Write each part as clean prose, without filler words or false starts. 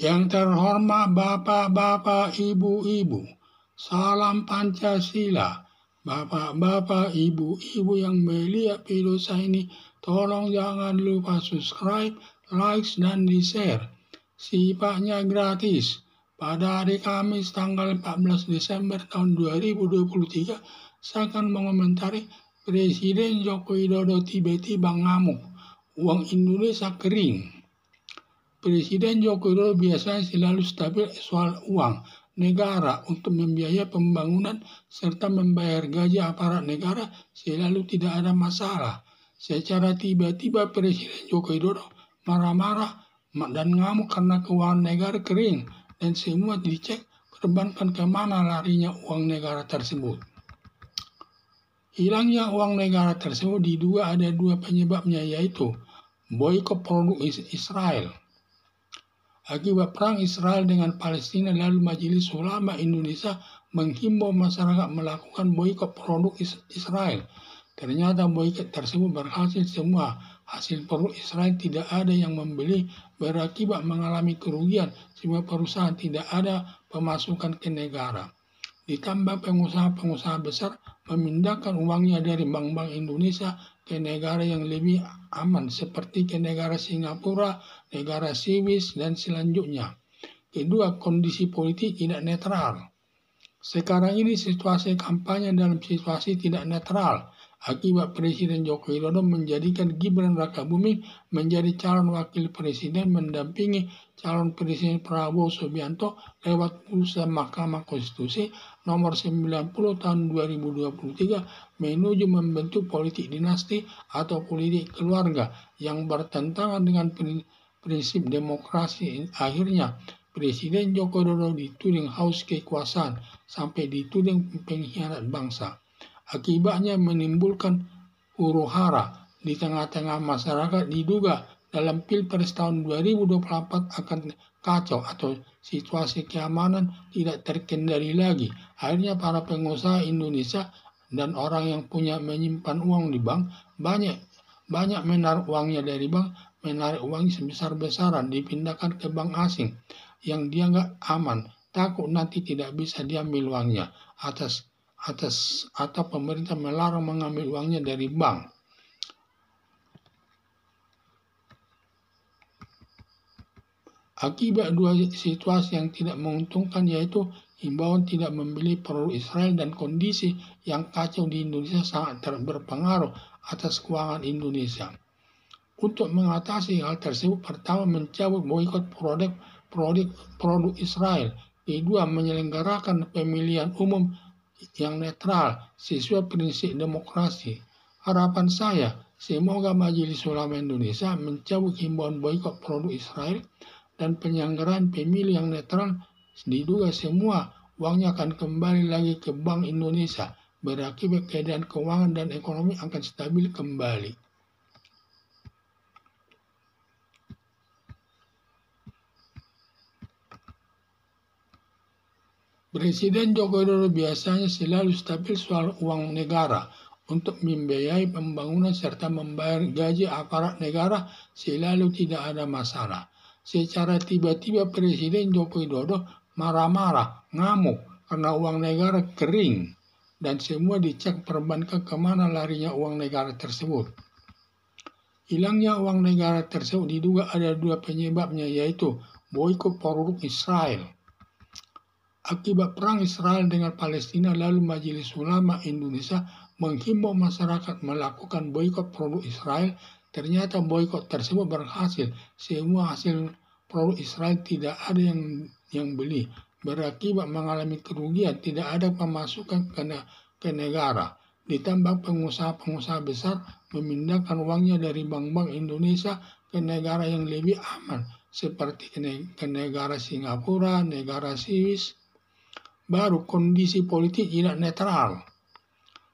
Yang terhormat Bapak-Bapak, Ibu-Ibu, salam Pancasila. Bapak-bapak, ibu-ibu yang melihat video saya ini, tolong jangan lupa subscribe, like, dan di-share. Sifatnya gratis. Pada hari Kamis tanggal 14 Desember tahun 2023, saya akan mengomentari Presiden Joko Widodo tiba-tiba ngamuk. Uang Indonesia kering. Presiden Joko Widodo biasanya selalu stabil soal uang negara untuk membiayai pembangunan serta membayar gaji aparat negara selalu tidak ada masalah. Secara tiba-tiba Presiden Joko Widodo marah-marah dan ngamuk karena keuangan negara kering dan semua dicek perbankan kemana larinya uang negara tersebut. Hilangnya uang negara tersebut diduga ada dua penyebabnya, yaitu boikot produk Israel. Akibat perang Israel dengan Palestina, lalu Majelis Ulama Indonesia menghimbau masyarakat melakukan boikot produk Israel. Ternyata boikot tersebut berhasil semua. Hasil produk Israel tidak ada yang membeli, berakibat mengalami kerugian, semua perusahaan tidak ada pemasukan ke negara. Ditambah pengusaha-pengusaha besar memindahkan uangnya dari bank-bank Indonesia ke negara yang lebih aman seperti ke negara Singapura, negara Swiss, dan selanjutnya. Kedua, kondisi politik tidak netral. Sekarang ini situasi kampanye dalam situasi tidak netral. Akibat Presiden Joko Widodo menjadikan Gibran Rakabuming menjadi calon wakil presiden mendampingi calon presiden Prabowo Subianto lewat putusan Mahkamah Konstitusi nomor 90 tahun 2023 menuju membentuk politik dinasti atau politik keluarga yang bertentangan dengan prinsip demokrasi. Akhirnya Presiden Joko Widodo dituding haus kekuasaan sampai dituding pengkhianat bangsa. Akibatnya menimbulkan huru-hara di tengah-tengah masyarakat. Diduga dalam Pilpres tahun 2024 akan kacau atau situasi keamanan tidak terkendali lagi. Akhirnya para pengusaha Indonesia dan orang yang punya menyimpan uang di bank banyak menaruh uangnya dari bank, menarik uang sebesar-besaran dipindahkan ke bank asing yang dianggap aman, takut nanti tidak bisa diambil uangnya atau pemerintah melarang mengambil uangnya dari bank. Akibat dua situasi yang tidak menguntungkan, yaitu himbauan tidak membeli produk Israel dan kondisi yang kacau di Indonesia sangat berpengaruh atas keuangan Indonesia. Untuk mengatasi hal tersebut, pertama mencabut boikot produk Israel. Kedua, menyelenggarakan pemilihan umum yang netral sesuai prinsip demokrasi. Harapan saya, semoga Majelis Ulama Indonesia mencabut himbauan boikot produk Israel dan penyelenggaraan pemilu yang netral. Diduga semua uangnya akan kembali lagi ke Bank Indonesia, berakibat keadaan keuangan dan ekonomi akan stabil kembali. Presiden Joko Widodo biasanya selalu stabil soal uang negara untuk membiayai pembangunan serta membayar gaji aparat negara selalu tidak ada masalah. Secara tiba-tiba Presiden Joko Widodo marah-marah, ngamuk karena uang negara kering dan semua dicek perbankan kemana larinya uang negara tersebut. Hilangnya uang negara tersebut diduga ada dua penyebabnya, yaitu boikot produk Israel. Akibat perang Israel dengan Palestina, lalu Majelis Ulama Indonesia menghimbau masyarakat melakukan boikot produk Israel. Ternyata boikot tersebut berhasil. Semua hasil produk Israel tidak ada yang beli. Berakibat mengalami kerugian, tidak ada pemasukan ke negara. Ditambah pengusaha-pengusaha besar memindahkan uangnya dari bank-bank Indonesia ke negara yang lebih aman, seperti ke negara Singapura, negara Swiss. Baru kondisi politik tidak netral.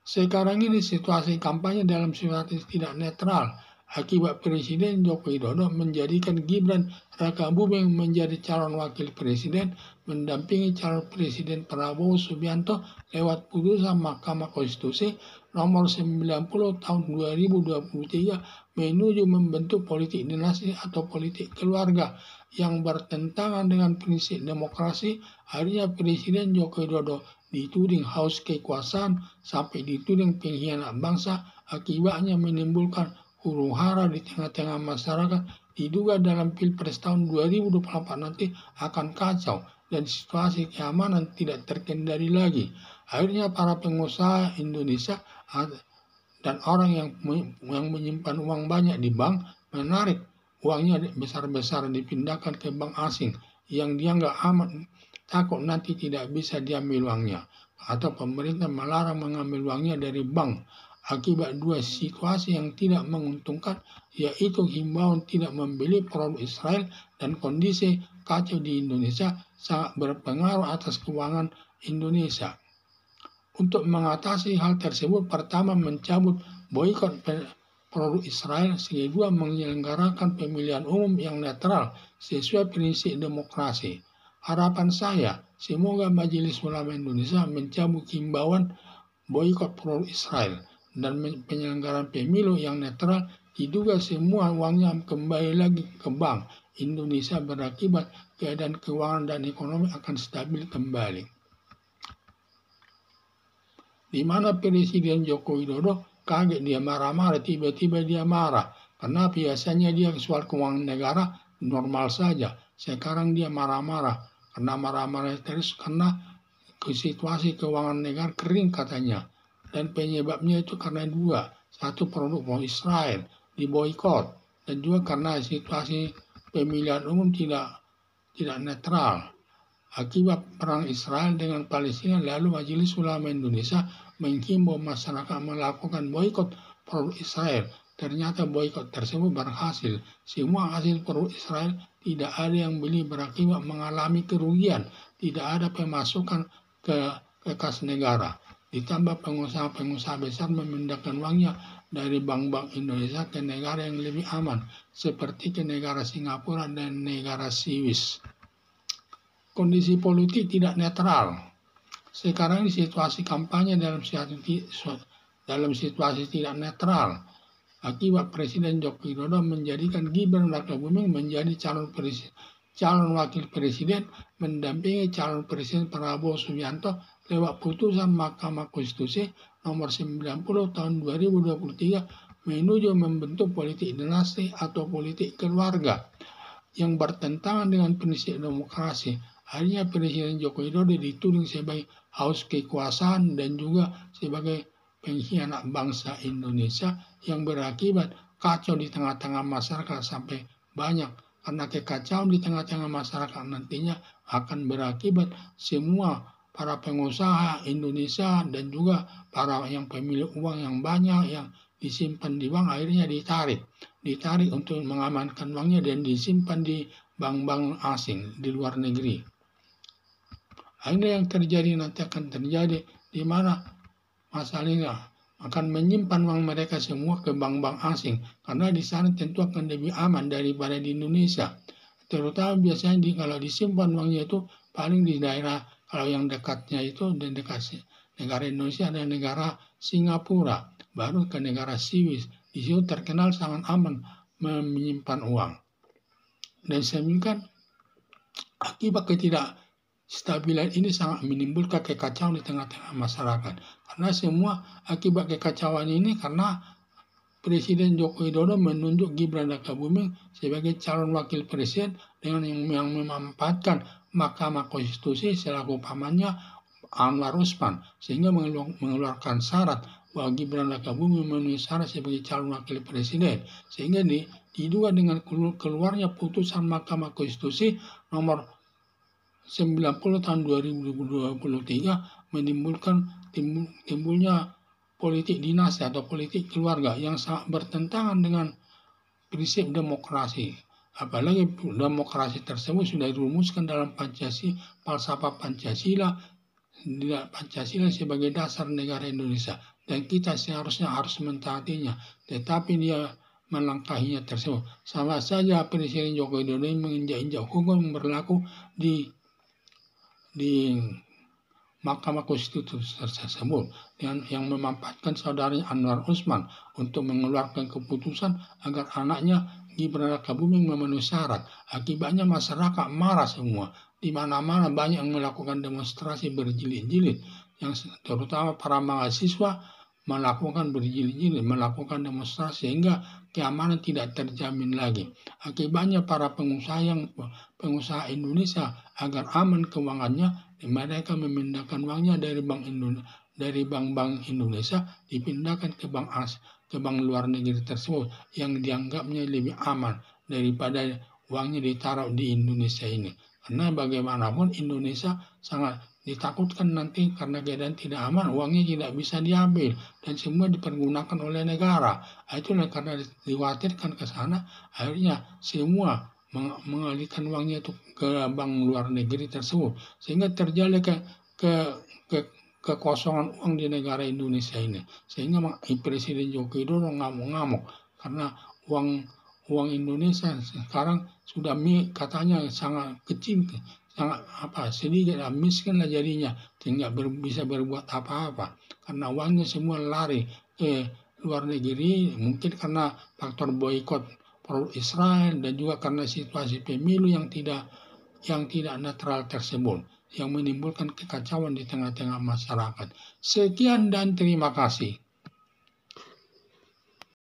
Sekarang ini situasi kampanye dalam situasi tidak netral. Akibat Presiden Joko Widodo menjadikan Gibran Rakabuming menjadi calon wakil presiden mendampingi calon presiden Prabowo Subianto lewat putusan Mahkamah Konstitusi nomor 90 tahun 2023 menuju membentuk politik dinasti atau politik keluarga yang bertentangan dengan prinsip demokrasi, akhirnya Presiden Joko Widodo dituding haus kekuasaan sampai dituding pengkhianat bangsa, akibatnya menimbulkan huru-hara di tengah-tengah masyarakat. Diduga dalam Pilpres tahun 2024 nanti akan kacau dan situasi keamanan tidak terkendali lagi. Akhirnya para pengusaha Indonesia dan orang yang menyimpan uang banyak di bank menarik uangnya besar-besar dipindahkan ke bank asing yang dianggap aman, takut nanti tidak bisa diambil uangnya, atau pemerintah melarang mengambil uangnya dari bank. Akibat dua situasi yang tidak menguntungkan, yaitu himbauan tidak membeli produk Israel dan kondisi kacau di Indonesia, sangat berpengaruh atas keuangan Indonesia. Untuk mengatasi hal tersebut, pertama mencabut boikot produk Israel, kedua menyelenggarakan pemilihan umum yang netral sesuai prinsip demokrasi. Harapan saya, semoga Majelis Ulama Indonesia mencabut himbauan boikot produk Israel dan penyelenggaraan pemilu yang netral. Diduga semua uangnya kembali lagi ke bank Indonesia, berakibat keadaan keuangan dan ekonomi akan stabil kembali. Di mana Presiden Joko Widodo kaget, dia marah-marah, tiba-tiba dia marah. Karena biasanya dia soal keuangan negara normal saja. Sekarang dia marah-marah. Karena marah-marah terus karena situasi keuangan negara kering katanya. Dan penyebabnya itu karena dua. Satu, produk Israel diboikot. Dan juga karena situasi pemilihan umum tidak netral. Akibat perang Israel dengan Palestina, lalu Majelis Ulama Indonesia menghimbau masyarakat melakukan boikot produk Israel. Ternyata boikot tersebut berhasil. Semua hasil produk Israel tidak ada yang beli, berakibat mengalami kerugian. Tidak ada pemasukan ke kas negara. Ditambah pengusaha-pengusaha besar memindahkan uangnya dari bank-bank Indonesia ke negara yang lebih aman, seperti ke negara Singapura dan negara Swiss. Kondisi politik tidak netral. Sekarang ini situasi kampanye dalam situasi tidak netral. Akibat Presiden Joko Widodo menjadikan Gibran Rakabuming menjadi calon wakil presiden mendampingi calon presiden Prabowo Subianto lewat putusan Mahkamah Konstitusi nomor 90 tahun 2023 menuju membentuk politik dinasti atau politik keluarga yang bertentangan dengan prinsip demokrasi. Akhirnya Presiden Joko Widodo dituding sebagai haus kekuasaan dan juga sebagai pengkhianat bangsa Indonesia yang berakibat kacau di tengah-tengah masyarakat sampai banyak. Karena kekacauan di tengah-tengah masyarakat nantinya akan berakibat semua para pengusaha Indonesia dan juga para yang pemilik uang yang banyak yang disimpan di bank akhirnya ditarik untuk mengamankan uangnya dan disimpan di bank-bank asing di luar negeri. Akhirnya yang terjadi nanti akan terjadi di mana masalahnya akan menyimpan uang mereka semua ke bank-bank asing karena di sana tentu akan lebih aman daripada di Indonesia. Terutama biasanya kalau disimpan uangnya itu paling di daerah, kalau yang dekatnya itu dan dekat negara Indonesia dan negara Singapura, baru ke negara Swiss. Di situ terkenal sangat aman menyimpan uang. Dan sehingga akibat ketidakstabilan ini sangat menimbulkan kekacauan di tengah-tengah masyarakat. Karena semua akibat kekacauan ini karena Presiden Joko Widodo menunjuk Gibran Rakabuming sebagai calon wakil presiden dengan yang memanfaatkan Mahkamah Konstitusi selaku pamannya Anwar Usman, sehingga mengeluarkan syarat bahwa Gibran Rakabuming memenuhi syarat sebagai calon wakil presiden, sehingga diduga dengan keluarnya putusan Mahkamah Konstitusi nomor 90 tahun 2023 menimbulkan timbulnya politik dinasti atau politik keluarga yang sangat bertentangan dengan prinsip demokrasi. Apalagi demokrasi tersebut sudah dirumuskan dalam falsafah Pancasila sebagai dasar negara Indonesia dan kita seharusnya harus mentaatinya, tetapi dia melangkahinya tersebut. Sama saja Presiden Joko Widodo menginjak-injak hukum yang berlaku di Mahkamah Konstitusi tersebut yang memanfaatkan saudaranya Anwar Usman untuk mengeluarkan keputusan agar anaknya Gibran Rakabuming memenuhi syarat. Akibatnya masyarakat marah semua. Di mana-mana banyak yang melakukan demonstrasi berjilid-jilid, yang terutama para mahasiswa melakukan berjilid-jilid, melakukan demonstrasi sehingga keamanan tidak terjamin lagi. Akibatnya para pengusaha Indonesia agar aman keuangannya, mereka memindahkan uangnya dari bank-bank Indonesia dipindahkan ke bank luar negeri tersebut yang dianggapnya lebih aman daripada uangnya ditaruh di Indonesia ini. Karena bagaimanapun Indonesia sangat ditakutkan nanti karena keadaan tidak aman, uangnya tidak bisa diambil dan semua dipergunakan oleh negara. Itulah karena dikhawatirkan ke sana, akhirnya semua mengalihkan uangnya itu ke bank luar negeri tersebut, sehingga terjadi kekosongan uang di negara Indonesia ini. Sehingga Presiden Joko Widodo ngamuk-ngamuk karena uang Indonesia sekarang sudah katanya sangat kecil, sangat sedikit, miskin lah jadinya, tidak bisa berbuat apa-apa karena uangnya semua lari ke luar negeri, mungkin karena faktor boikot produk Israel dan juga karena situasi pemilu yang tidak netral tersebut yang menimbulkan kekacauan di tengah-tengah masyarakat. Sekian dan terima kasih.